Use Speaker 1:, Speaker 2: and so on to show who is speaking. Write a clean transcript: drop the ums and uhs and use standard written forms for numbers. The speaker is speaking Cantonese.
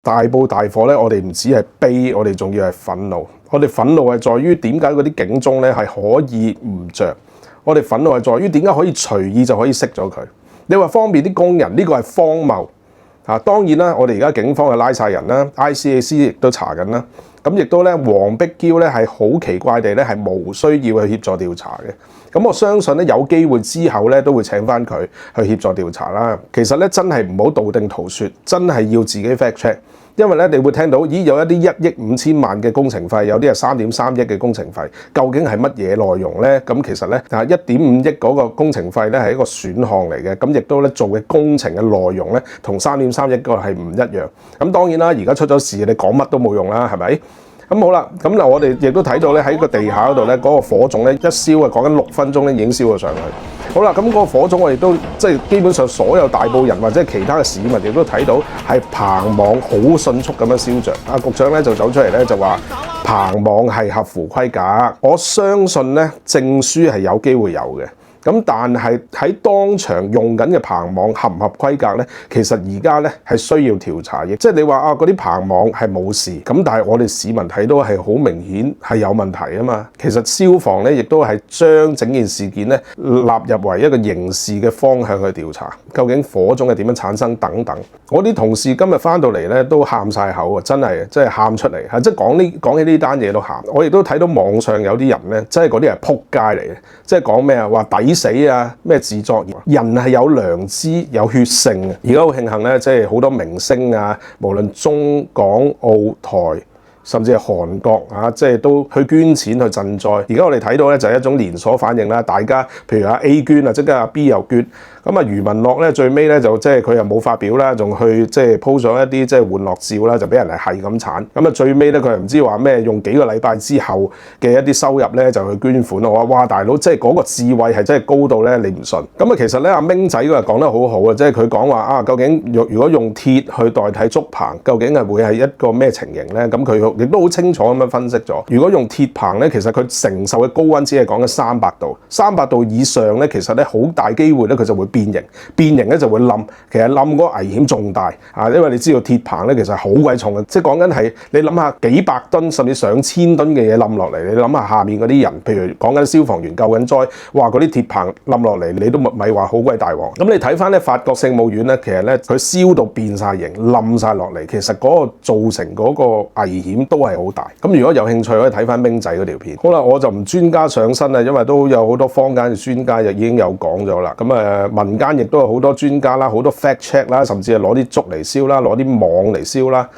Speaker 1: 大埔大火咧，我哋唔止係悲，我哋仲要係憤怒。我哋憤怒係在於點解嗰啲警鐘咧係可以唔着？我哋憤怒係在於點解可以隨意就可以熄咗佢？你話方便啲工人，呢個係荒謬啊！當然啦，我哋而家警方係拉晒人啦 ，ICAC 亦都查緊啦。咁亦都咧，黃碧嬌咧係好奇怪地咧係無需要去協助調查嘅。咁我相信咧有機會之後咧都會請翻佢去協助調查啦。其實咧真係唔好道聽途說，真係要自己 fact check。因為咧你會聽到，咦有一啲1億5千萬嘅工程費，有啲係3.3億嘅工程費，究竟係乜嘢內容咧？咁其實咧1.5億嗰個工程費咧係一個選項嚟嘅，咁亦都咧做嘅工程嘅內容咧同3.3億個係唔一樣。咁當然啦，而家出咗事，你講乜都冇用啦，係咪？咁好啦，咁嗱我哋亦都睇到咧喺個地下嗰度咧嗰個火種咧一燒啊，講緊6分鐘咧已經燒咗上去。好啦，咁嗰個火種我哋都即係基本上所有大埔人或者其他嘅市民亦都睇到係棚網好迅速咁樣燒着。阿局長咧就走出嚟咧就話棚網係合乎規格，我相信咧證書係有機會有嘅。咁但係喺當場用緊嘅棚網合唔合規格咧？其實而家咧係需要調查嘅，即係你話啊嗰啲棚網係冇事，咁但係我哋市民睇到係好明顯係有問題啊嘛。其實消防咧亦都係將整件事件咧納入為一個刑事嘅方向去調查，究竟火種係點樣產生等等。我啲同事今日翻到嚟咧都喊晒口啊，真係喊出嚟嚇，即係講起呢單嘢都喊。我亦都睇到網上有啲人咧，即係嗰啲係撲街嚟嘅，即係講咩啊話抵死啊！咩自作人係有良知、有血性嘅。而家好慶幸咧，即係好多明星啊，無論中港澳台，甚至係韓國啊，即係都去捐錢去賑災。而家我哋睇到咧就係一種連鎖反應啦。大家譬如阿 A 捐啊，即刻阿 B 又捐。咁啊，余文樂咧最尾咧就即係佢又冇發表啦，仲去即係 po 咗一啲即係玩樂照啦，就俾人係咁鏟。咁啊最尾咧佢又唔知話咩，用幾個禮拜之後嘅一啲收入咧就去捐款。我話哇大佬，即係嗰個智慧係真係高到咧你唔信。咁啊其實咧阿明仔嗰日講得好好啊，即係佢講話啊究竟如果用鐵去代替竹棚，究竟係會係一個咩情形咧？咁佢亦都好清楚咁樣分析咗。如果用鐵棚咧，其實佢承受嘅高溫只係講緊300度，300度以上咧，其實咧好大機會咧佢就會變形咧就會冧，其實冧嗰個危險仲大啊！因為你知道鐵棚咧其實好鬼重嘅，即係講緊係你諗下幾百噸甚至上千噸嘅嘢冧落嚟，你諗下下面嗰啲人，譬如講緊消防員救緊災，哇嗰啲鐵棚冧落嚟，你都咪話好鬼大鑊。咁你睇翻咧法國聖母院咧，其實咧佢燒到變晒形，冧晒落嚟，其實嗰個造成嗰個危險都係好大。咁如果有興趣可以睇翻明仔嗰條片。好啦，我就唔專家上身啦，因為都有好多坊間嘅專家就已經有講咗啦。咁民間亦都有好多專家啦，好多 fact check 啦，甚至係攞啲竹嚟燒啦，攞啲網嚟燒啦。